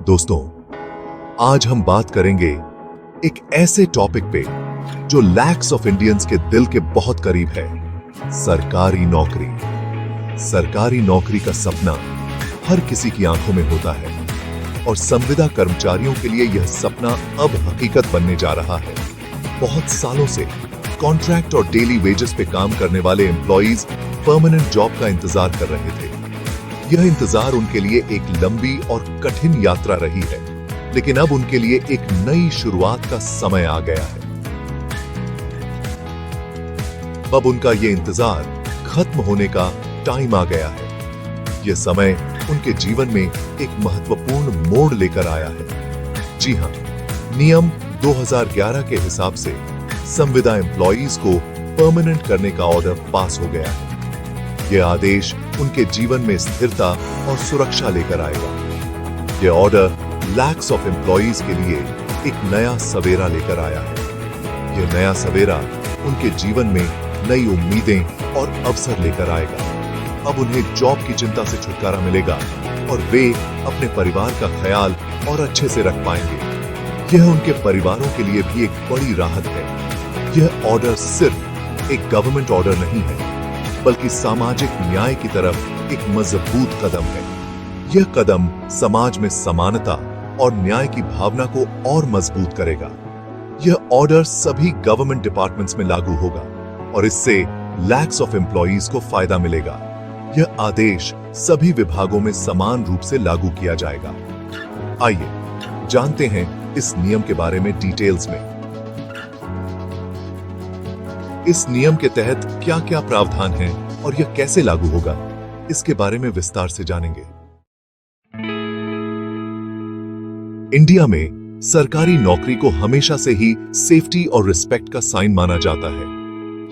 दोस्तों, आज हम बात करेंगे एक ऐसे टॉपिक पे जो लैक्स ऑफ इंडियंस के दिल के बहुत करीब है। सरकारी नौकरी। सरकारी नौकरी का सपना हर किसी की आंखों में होता है और संविदा कर्मचारियों के लिए यह सपना अब हकीकत बनने जा रहा है। बहुत सालों से कॉन्ट्रैक्ट और डेली वेजेस पे काम करने वाले एम्प्लॉइज परमानेंट जॉब का इंतजार कर रहे थे। यह इंतजार उनके लिए एक लंबी और कठिन यात्रा रही है, लेकिन अब उनके लिए एक नई शुरुआत का समय आ गया है। अब उनका यह इंतजार खत्म होने का टाइम आ गया है। यह समय उनके जीवन में एक महत्वपूर्ण मोड़ लेकर आया है। जी हां, नियम 2011 के हिसाब से संविदा एम्प्लॉइज को परमानेंट करने का ऑर्डर पास हो गया है। यह आदेश उनके जीवन में स्थिरता और सुरक्षा लेकर आएगा। यह ऑर्डर लैक्स ऑफ एम्प्लॉइज के लिए एक नया सवेरा लेकर आया है। यह नया सवेरा उनके जीवन में नई उम्मीदें और अवसर लेकर आएगा। अब उन्हें जॉब की चिंता से छुटकारा मिलेगा और वे अपने परिवार का ख्याल और अच्छे से रख पाएंगे। यह उनके परिवारों के लिए भी एक बड़ी राहत है। यह ऑर्डर सिर्फ एक गवर्नमेंट ऑर्डर नहीं है, बल्कि सामाजिक न्याय की तरफ एक मजबूत कदम है। यह कदम समाज में समानता और न्याय की भावना को और मजबूत करेगा। यह ऑर्डर सभी गवर्नमेंट डिपार्टमेंट्स में लागू होगा और इससे लैक्स ऑफ एम्प्लॉइज को फायदा मिलेगा। यह आदेश सभी विभागों में समान रूप से लागू किया जाएगा। आइए जानते हैं इस नियम के बारे में डिटेल्स में। इस नियम के तहत क्या क्या प्रावधान हैं और यह कैसे लागू होगा, इसके बारे में विस्तार से जानेंगे। इंडिया में सरकारी नौकरी को हमेशा से ही सेफ्टी और रिस्पेक्ट का साइन माना जाता है।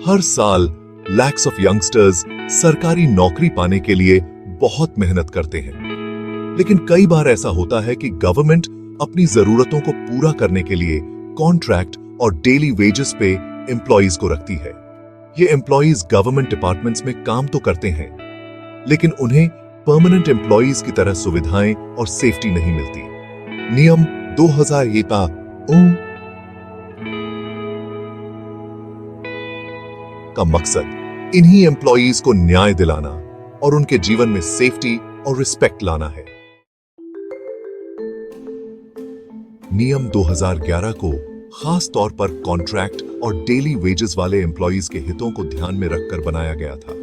हर साल लैक्स ऑफ यंगस्टर्स सरकारी नौकरी पाने के लिए बहुत मेहनत करते हैं, लेकिन कई बार ऐसा होता है कि गवर्नमेंट अपनी जरूरतों को पूरा करने के लिए कॉन्ट्रैक्ट और डेली वेजेस पे एम्प्लॉइज को रखती है। ये एम्प्लॉइज गवर्नमेंट डिपार्टमेंट्स में काम तो करते हैं, लेकिन उन्हें परमानेंट एम्प्लॉइज की तरह सुविधाएं और सेफ्टी नहीं मिलती। नियम 2001 का मकसद इन्हीं एम्प्लॉइज को न्याय दिलाना और उनके जीवन में सेफ्टी और रिस्पेक्ट लाना है। नियम 2011 को खास तौर पर कॉन्ट्रैक्ट और डेली वेजेस वाले एम्प्लॉइज के हितों को ध्यान में रखकर बनाया गया था।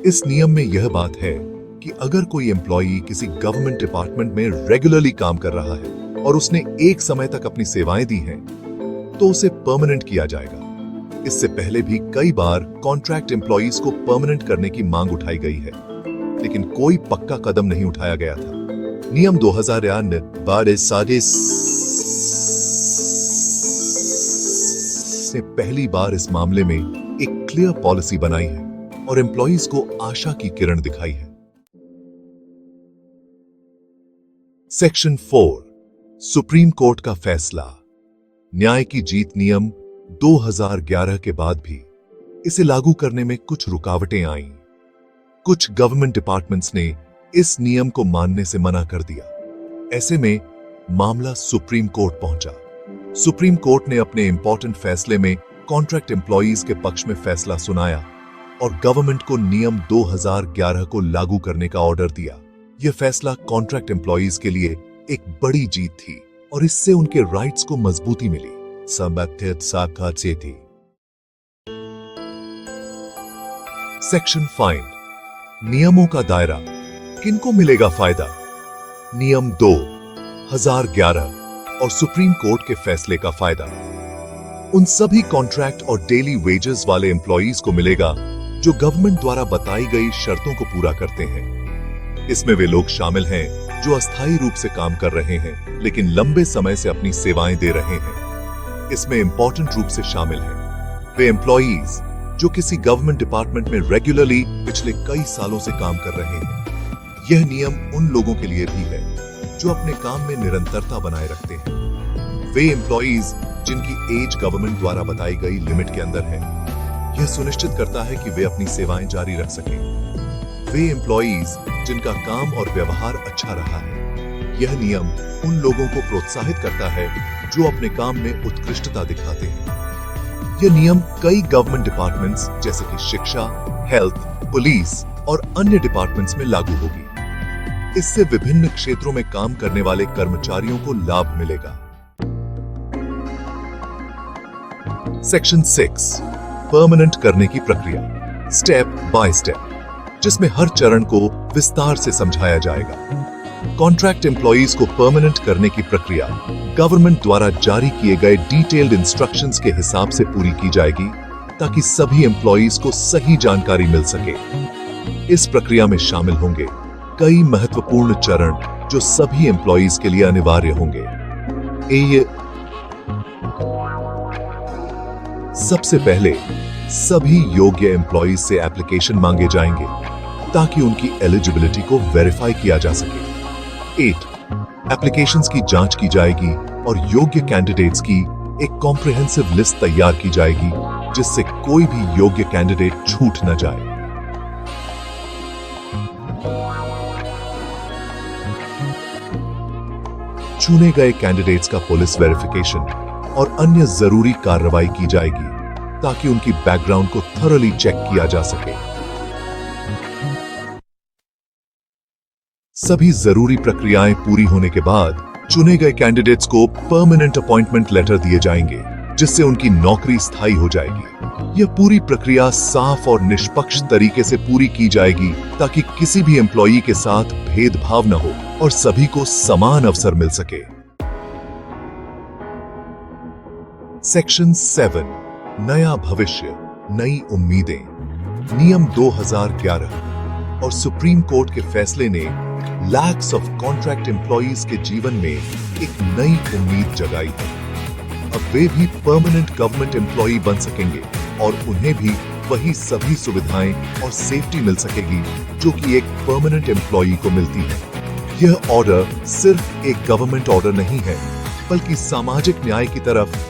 इस नियम में यह बात है कि अगर कोई एम्प्लॉई किसी गवर्नमेंट डिपार्टमेंट में रेगुलरली काम कर रहा है और उसने एक समय तक अपनी सेवाएं दी हैं, तो उसे परमानेंट किया जाएगा। इससे पहले भी कई बार कॉन्ट्रैक्ट एम्प्लॉइज को परमानेंट करने की मांग उठाई गई है, लेकिन कोई पक्का कदम नहीं उठाया गया था। नियम 2009 से पहली बार इस मामले में एक क्लियर पॉलिसी बनाई है और एम्प्लॉइज को आशा की किरण दिखाई है। सेक्शन 4, सुप्रीम कोर्ट का फैसला। न्याय की जीत। नियम 2011 के बाद भी इसे लागू करने में कुछ रुकावटें आईं। कुछ गवर्नमेंट डिपार्टमेंट्स ने इस नियम को मानने से मना कर दिया। ऐसे में मामला सुप्रीम कोर्ट पहुंचा। सुप्रीम कोर्ट ने अपने इंपॉर्टेंट फैसले में कॉन्ट्रैक्ट एम्प्लॉइज के पक्ष में फैसला सुनाया और गवर्नमेंट को नियम 2011 को लागू करने का ऑर्डर दिया। यह फैसला कॉन्ट्रैक्ट एम्प्लॉइज के लिए एक बड़ी जीत थी और इससे उनके राइट्स को मजबूती मिली। सेक्शन 5, नियमों का दायरा। किनको मिलेगा फायदा? नियम 2011 और सुप्रीम कोर्ट के फैसले का फायदा उन सभी कॉन्ट्रैक्ट और डेली वेजेस वाले एम्प्लॉइज को मिलेगा जो गवर्नमेंट द्वारा बताई गई शर्तों को पूरा करते हैं। इसमें वे लोग शामिल हैं जो अस्थायी रूप से काम कर रहे हैं, लेकिन लंबे समय से अपनी सेवाएं दे रहे हैं। इसमें इंपॉर्टेंट रूप से शामिल हैं वे एम्प्लॉइज जो किसी गवर्नमेंट डिपार्टमेंट में रेगुलरली पिछले कई सालों से काम कर रहे हैं। यह नियम उन लोगों के लिए भी है जो अपने काम में निरंतरता बनाए रखते हैं। वे एम्प्लॉइज जिनकी एज गवर्नमेंट द्वारा बताई गई लिमिट के अंदर है। यह सुनिश्चित करता है कि वे अपनी सेवाएं जारी रख सकें। वे एम्प्लॉइज जिनका काम और व्यवहार अच्छा रहा है। यह नियम उन लोगों को प्रोत्साहित करता है जो अपने काम में उत्कृष्टता दिखाते हैं। यह नियम कई गवर्नमेंट डिपार्टमेंट्स जैसे कि शिक्षा, हेल्थ, पुलिस और अन्य डिपार्टमेंट्स में लागू होगी। इससे विभिन्न क्षेत्रों में काम करने वाले कर्मचारियों को लाभ मिलेगा। सेक्शन 6 परमानेंट करने की प्रक्रिया, स्टेप बाय स्टेप, जिसमें हर चरण को विस्तार से समझाया जाएगा। कॉन्ट्रैक्ट एम्प्लॉइज को परमानेंट करने की प्रक्रिया गवर्नमेंट द्वारा जारी किए गए डिटेल्ड इंस्ट्रक्शंस के हिसाब से पूरी की जाएगी ताकि सभी एम्प्लॉइज को सही जानकारी मिल सके। इस प्रक्रिया में शामिल होंगे कई महत्वपूर्ण चरण जो सभी एम्प्लॉइज के लिए अनिवार्य होंगे। सबसे पहले सभी योग्य एम्प्लॉइज से एप्लीकेशन मांगे जाएंगे ताकि उनकी एलिजिबिलिटी को वेरीफाई किया जा सके। 8 एप्लीकेशंस की जांच की जाएगी और योग्य कैंडिडेट्स की एक कॉम्प्रिहेंसिव लिस्ट तैयार की जाएगी जिससे कोई भी योग्य कैंडिडेट छूट न जाए। चुने गए कैंडिडेट्स का पुलिस वेरिफिकेशन और अन्य जरूरी कार्रवाई की जाएगी ताकि उनकी बैकग्राउंड को थॉरली चेक किया जा सके। सभी जरूरी प्रक्रियाएं पूरी होने के बाद चुने गए कैंडिडेट्स को परमानेंट अपॉइंटमेंट लेटर दिए जाएंगे जिससे उनकी नौकरी स्थायी हो जाएगी। यह पूरी प्रक्रिया साफ और निष्पक्ष तरीके से पूरी की जाएगी ताकि किसी भी एम्प्लॉई के साथ भेदभाव न हो और सभी को समान अवसर मिल सके। सेक्शन 7 नया भविष्य, नई उम्मीदें। नियम 2011 और सुप्रीम कोर्ट के फैसले ने लैक्स ऑफ कॉन्ट्रैक्ट एम्प्लॉइज के जीवन में एक नई उम्मीद जगाई है। अब वे भी परमानेंट गवर्नमेंट एम्प्लॉई बन सकेंगे और उन्हें भी वही सभी सुविधाएं और सेफ्टी मिल सकेगी जो कि एक परमानेंट एम्प्लॉई को मिलती है। यह ऑर्डर सिर्फ एक गवर्नमेंट ऑर्डर नहीं है बल्कि सामाजिक न्याय की तरफ